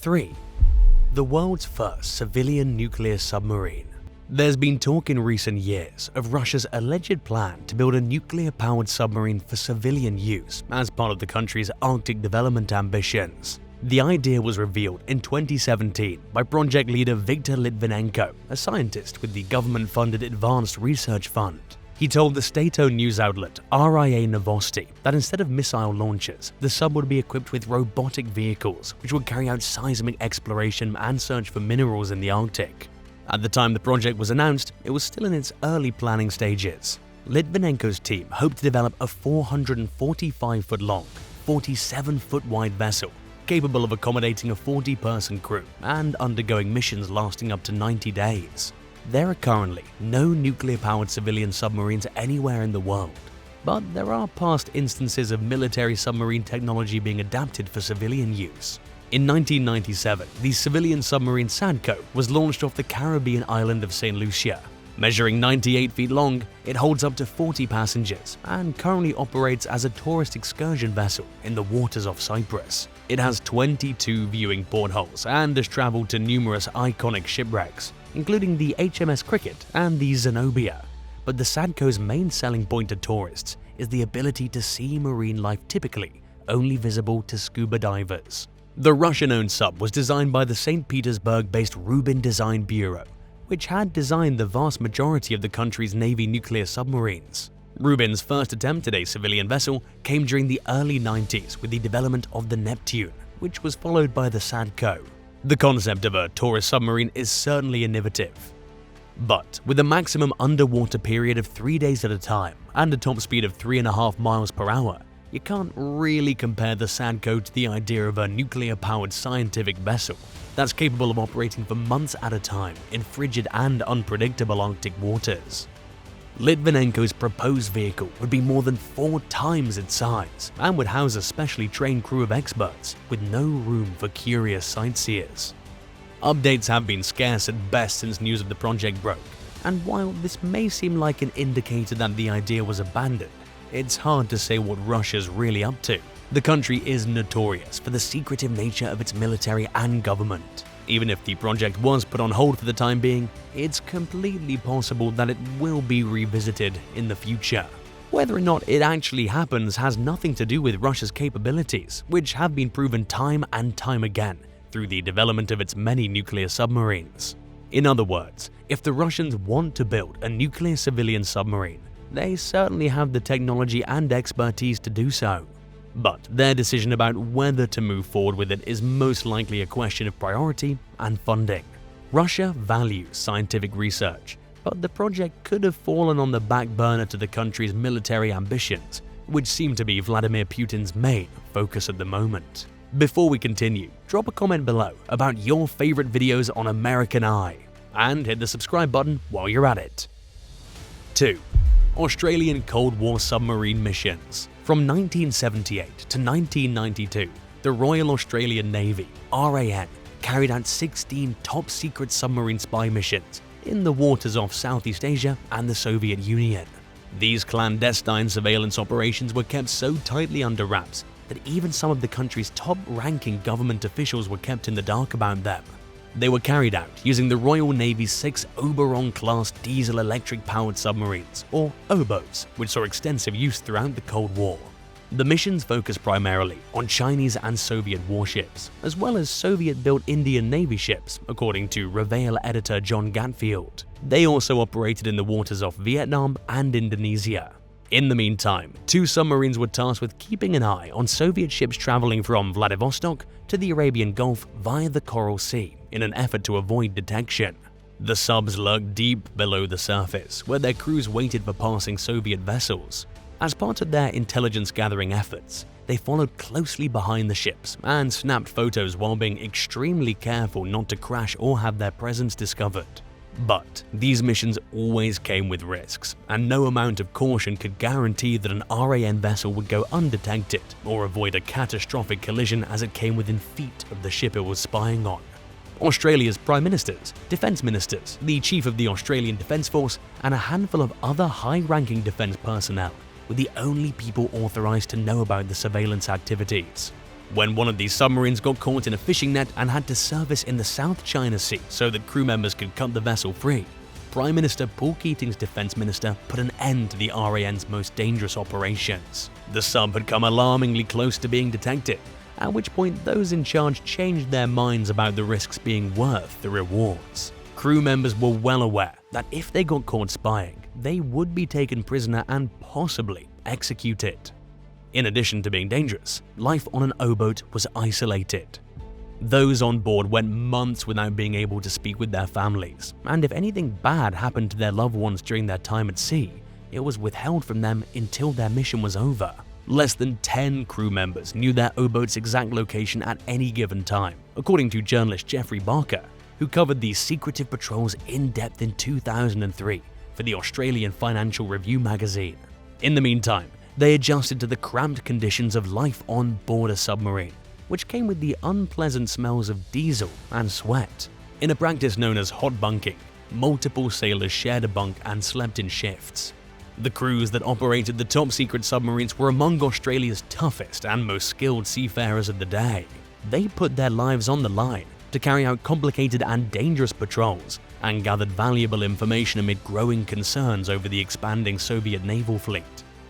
3. The world's first civilian nuclear submarine. There's been talk in recent years of Russia's alleged plan to build a nuclear-powered submarine for civilian use as part of the country's Arctic development ambitions. The idea was revealed in 2017 by project leader Viktor Litvinenko, a scientist with the government-funded Advanced Research Fund. He told the state-owned news outlet RIA Novosti that instead of missile launchers, the sub would be equipped with robotic vehicles which would carry out seismic exploration and search for minerals in the Arctic. At the time the project was announced, it was still in its early planning stages. Litvinenko's team hoped to develop a 445-foot-long, 47-foot-wide vessel capable of accommodating a 40-person crew and undergoing missions lasting up to 90 days. There are currently no nuclear-powered civilian submarines anywhere in the world, but there are past instances of military submarine technology being adapted for civilian use. In 1997, the civilian submarine Sadko was launched off the Caribbean island of St. Lucia. Measuring 98 feet long, it holds up to 40 passengers and currently operates as a tourist excursion vessel in the waters off Cyprus. It has 22 viewing portholes and has traveled to numerous iconic shipwrecks, including the HMS Cricket and the Zenobia. But the Sadko's main selling point to tourists is the ability to see marine life typically only visible to scuba divers. The Russian-owned sub was designed by the St. Petersburg-based Rubin Design Bureau, which had designed the vast majority of the country's Navy nuclear submarines. Rubin's first attempt at a civilian vessel came during the early 90s with the development of the Neptune, which was followed by the Sadko. The concept of a tourist submarine is certainly innovative. But with a maximum underwater period of 3 days at a time and a top speed of 3.5 miles per hour, you can't really compare the Sadko to the idea of a nuclear-powered scientific vessel that's capable of operating for months at a time in frigid and unpredictable Arctic waters. Litvinenko's proposed vehicle would be more than 4 times its size and would house a specially trained crew of experts with no room for curious sightseers. Updates have been scarce at best since news of the project broke, and while this may seem like an indicator that the idea was abandoned, it's hard to say what Russia's really up to. The country is notorious for the secretive nature of its military and government. Even if the project was put on hold for the time being, it's completely possible that it will be revisited in the future. Whether or not it actually happens has nothing to do with Russia's capabilities, which have been proven time and time again through the development of its many nuclear submarines. In other words, if the Russians want to build a nuclear civilian submarine, they certainly have the technology and expertise to do so. But their decision about whether to move forward with it is most likely a question of priority and funding. Russia values scientific research, but the project could have fallen on the back burner to the country's military ambitions, which seem to be Vladimir Putin's main focus at the moment. Before we continue, drop a comment below about your favorite videos on American Eye, and hit the subscribe button while you're at it. 2. Australian Cold War submarine missions. From 1978 to 1992, the Royal Australian Navy, RAN, carried out 16 top-secret submarine spy missions in the waters off Southeast Asia and the Soviet Union. These clandestine surveillance operations were kept so tightly under wraps that even some of the country's top-ranking government officials were kept in the dark about them. They were carried out using the Royal Navy's 6 Oberon-class diesel-electric-powered submarines, or OBOs, which saw extensive use throughout the Cold War. The missions focused primarily on Chinese and Soviet warships, as well as Soviet-built Indian Navy ships, according to Reveil editor John Gatfield. They also operated in the waters off Vietnam and Indonesia. In the meantime, 2 submarines were tasked with keeping an eye on Soviet ships traveling from Vladivostok to the Arabian Gulf via the Coral Sea in an effort to avoid detection. The subs lurked deep below the surface, where their crews waited for passing Soviet vessels. As part of their intelligence-gathering efforts, they followed closely behind the ships and snapped photos while being extremely careful not to crash or have their presence discovered. But these missions always came with risks, and no amount of caution could guarantee that an RAN vessel would go undetected or avoid a catastrophic collision as it came within feet of the ship it was spying on. Australia's Prime Ministers, Defence Ministers, the Chief of the Australian Defence Force, and a handful of other high-ranking defence personnel were the only people authorised to know about the surveillance activities. When one of these submarines got caught in a fishing net and had to service in the South China Sea so that crew members could cut the vessel free, Prime Minister Paul Keating's defense minister put an end to the RAN's most dangerous operations. The sub had come alarmingly close to being detected, at which point those in charge changed their minds about the risks being worth the rewards. Crew members were well aware that if they got caught spying, they would be taken prisoner and possibly executed. In addition to being dangerous, life on an O-boat was isolated. Those on board went months without being able to speak with their families, and if anything bad happened to their loved ones during their time at sea, it was withheld from them until their mission was over. Less than 10 crew members knew their O-boat's exact location at any given time, according to journalist Geoffrey Barker, who covered these secretive patrols in depth in 2003 for the Australian Financial Review magazine. In the meantime, they adjusted to the cramped conditions of life on board a submarine, which came with the unpleasant smells of diesel and sweat. In a practice known as hot bunking, multiple sailors shared a bunk and slept in shifts. The crews that operated the top-secret submarines were among Australia's toughest and most skilled seafarers of the day. They put their lives on the line to carry out complicated and dangerous patrols and gathered valuable information amid growing concerns over the expanding Soviet naval fleet.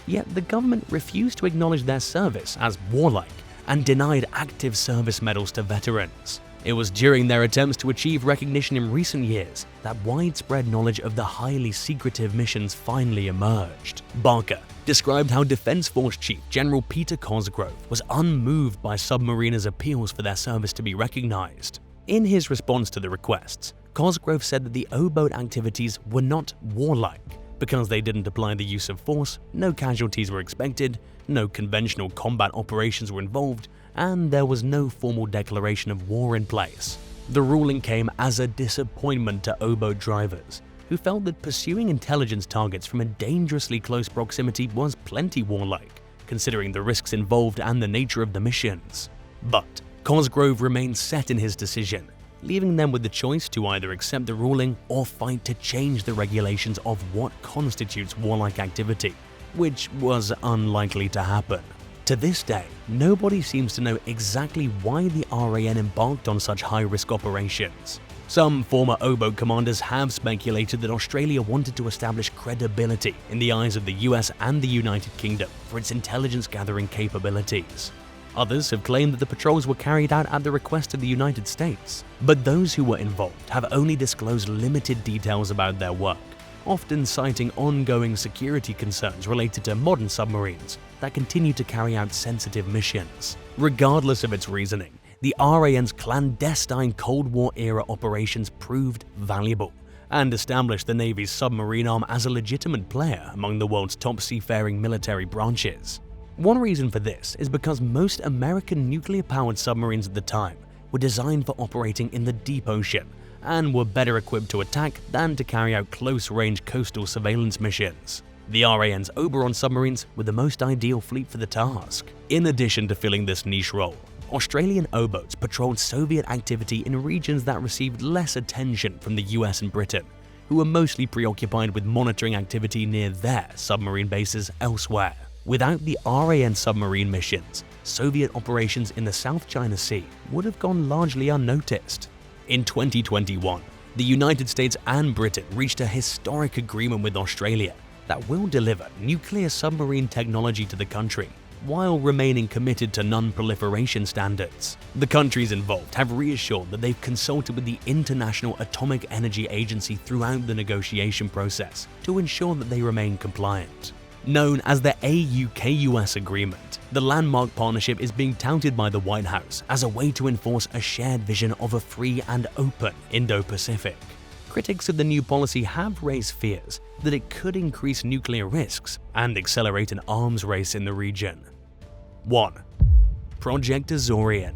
Yet the government refused to acknowledge their service as warlike and denied active service medals to veterans. It was during their attempts to achieve recognition in recent years that widespread knowledge of the highly secretive missions finally emerged. Barker described how Defense Force Chief General Peter Cosgrove was unmoved by submariners' appeals for their service to be recognized. In his response to the requests, Cosgrove said that the O-boat activities were not warlike because they didn't apply the use of force, no casualties were expected, no conventional combat operations were involved, and there was no formal declaration of war in place. The ruling came as a disappointment to O-boat drivers, who felt that pursuing intelligence targets from a dangerously close proximity was plenty warlike, considering the risks involved and the nature of the missions. But Cosgrove remained set in his decision, leaving them with the choice to either accept the ruling or fight to change the regulations of what constitutes warlike activity, which was unlikely to happen. To this day, nobody seems to know exactly why the RAN embarked on such high-risk operations. Some former O-boat commanders have speculated that Australia wanted to establish credibility in the eyes of the US and the United Kingdom for its intelligence-gathering capabilities. Others have claimed that the patrols were carried out at the request of the United States, but those who were involved have only disclosed limited details about their work, often citing ongoing security concerns related to modern submarines that continue to carry out sensitive missions. Regardless of its reasoning, the RAN's clandestine Cold War-era operations proved valuable and established the Navy's submarine arm as a legitimate player among the world's top seafaring military branches. One reason for this is because most American nuclear-powered submarines at the time were designed for operating in the deep ocean and were better equipped to attack than to carry out close-range coastal surveillance missions. The RAN's Oberon submarines were the most ideal fleet for the task. In addition to filling this niche role, Australian O-boats patrolled Soviet activity in regions that received less attention from the US and Britain, who were mostly preoccupied with monitoring activity near their submarine bases elsewhere. Without the RAN submarine missions, Soviet operations in the South China Sea would have gone largely unnoticed. In 2021, the United States and Britain reached a historic agreement with Australia that will deliver nuclear submarine technology to the country while remaining committed to non-proliferation standards. The countries involved have reassured that they've consulted with the International Atomic Energy Agency throughout the negotiation process to ensure that they remain compliant. Known as the AUKUS Agreement, the landmark partnership is being touted by the White House as a way to enforce a shared vision of a free and open Indo-Pacific. Critics of the new policy have raised fears that it could increase nuclear risks and accelerate an arms race in the region. 1. Projector Zorian.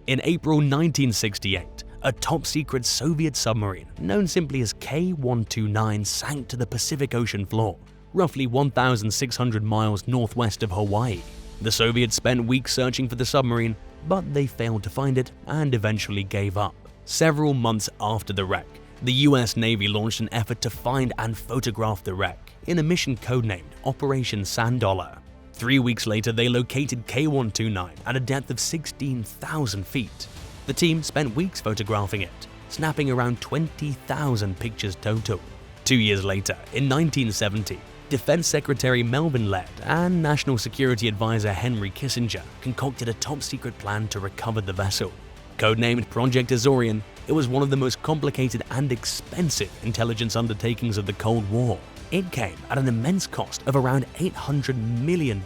In April 1968, a top-secret Soviet submarine known simply as K-129 sank to the Pacific Ocean floor, roughly 1,600 miles northwest of Hawaii. The Soviets spent weeks searching for the submarine, but they failed to find it and eventually gave up. Several months after the wreck, the US Navy launched an effort to find and photograph the wreck in a mission codenamed Operation Sand Dollar. 3 weeks later, they located K129 at a depth of 16,000 feet. The team spent weeks photographing it, snapping around 20,000 pictures total. 2 years later, in 1970, Defense Secretary Melvin Laird and National Security Advisor Henry Kissinger concocted a top-secret plan to recover the vessel. Codenamed Projector Zorian, it was one of the most complicated and expensive intelligence undertakings of the Cold War. It came at an immense cost of around $800 million,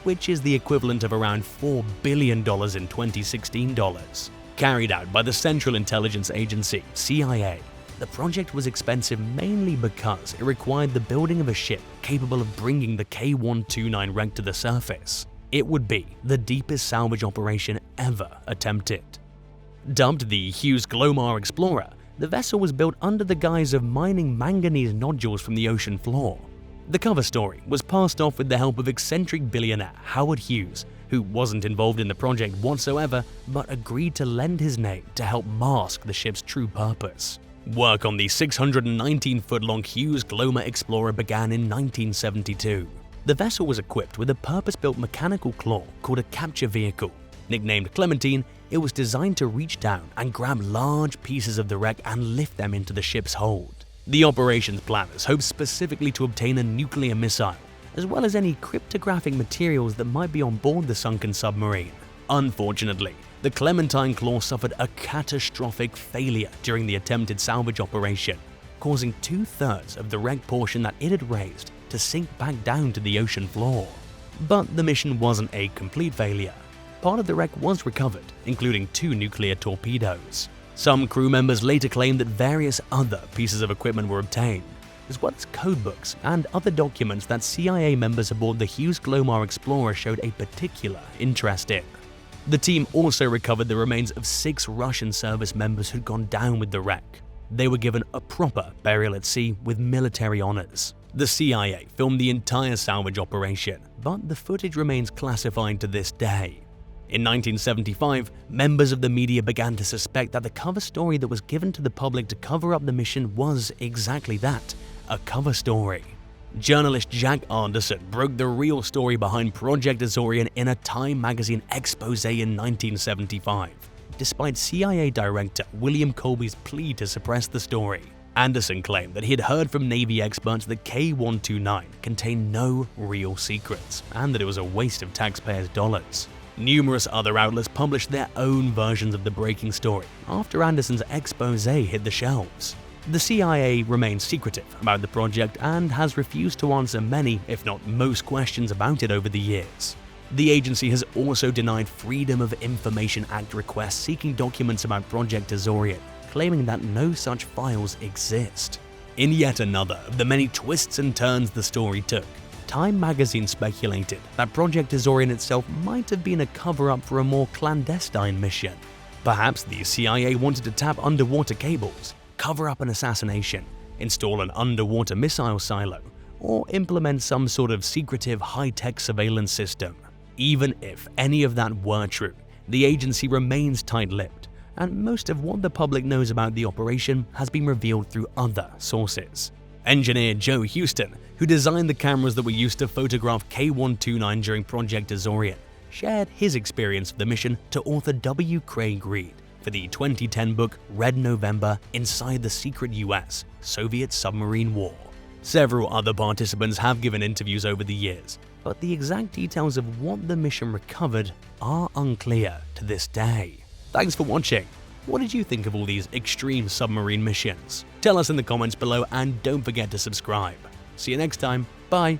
which is the equivalent of around $4 billion in 2016 dollars. Carried out by the Central Intelligence Agency, CIA, the project was expensive mainly because it required the building of a ship capable of bringing the K129 wreck to the surface. It would be the deepest salvage operation ever attempted. Dubbed the Hughes Glomar Explorer, the vessel was built under the guise of mining manganese nodules from the ocean floor. The cover story was passed off with the help of eccentric billionaire Howard Hughes, who wasn't involved in the project whatsoever but agreed to lend his name to help mask the ship's true purpose. Work on the 619-foot-long Hughes Glomar Explorer began in 1972. The vessel was equipped with a purpose-built mechanical claw called a capture vehicle. Nicknamed Clementine, it was designed to reach down and grab large pieces of the wreck and lift them into the ship's hold. The operations planners hoped specifically to obtain a nuclear missile, as well as any cryptographic materials that might be on board the sunken submarine. Unfortunately, the Clementine claw suffered a catastrophic failure during the attempted salvage operation, causing 2/3 of the wreck portion that it had raised to sink back down to the ocean floor. But the mission wasn't a complete failure. Part of the wreck was recovered, including 2 nuclear torpedoes. Some crew members later claimed that various other pieces of equipment were obtained, as well as codebooks and other documents that CIA members aboard the Hughes Glomar Explorer showed a particular interest in. The team also recovered the remains of 6 Russian service members who'd gone down with the wreck. They were given a proper burial at sea with military honors. The CIA filmed the entire salvage operation, but the footage remains classified to this day. In 1975, members of the media began to suspect that the cover story that was given to the public to cover up the mission was exactly that, a cover story. Journalist Jack Anderson broke the real story behind Projector Zorian in a Time magazine expose in 1975, despite CIA Director William Colby's plea to suppress the story. Anderson claimed that he had heard from Navy experts that K129 contained no real secrets and that it was a waste of taxpayers' dollars. Numerous other outlets published their own versions of the breaking story after Anderson's expose hit the shelves. The CIA remains secretive about the project and has refused to answer many, if not most, questions about it over the years. The agency has also denied Freedom of Information Act requests seeking documents about Projector Zorian, claiming that no such files exist. In yet another of the many twists and turns the story took, Time magazine speculated that Projector Zorian itself might have been a cover-up for a more clandestine mission. Perhaps the CIA wanted to tap underwater cables, cover up an assassination, install an underwater missile silo, or implement some sort of secretive high-tech surveillance system. Even if any of that were true, the agency remains tight-lipped, and most of what the public knows about the operation has been revealed through other sources. Engineer Joe Houston, who designed the cameras that were used to photograph K129 during Projector Zorian, shared his experience of the mission to author W. Craig Reed for the 2010 book Red November: Inside the Secret US Soviet Submarine War. Several other participants have given interviews over the years, but the exact details of what the mission recovered are unclear to this day. Thanks for watching. What did you think of all these extreme submarine missions? Tell us in the comments below and don't forget to subscribe. See you next time. Bye.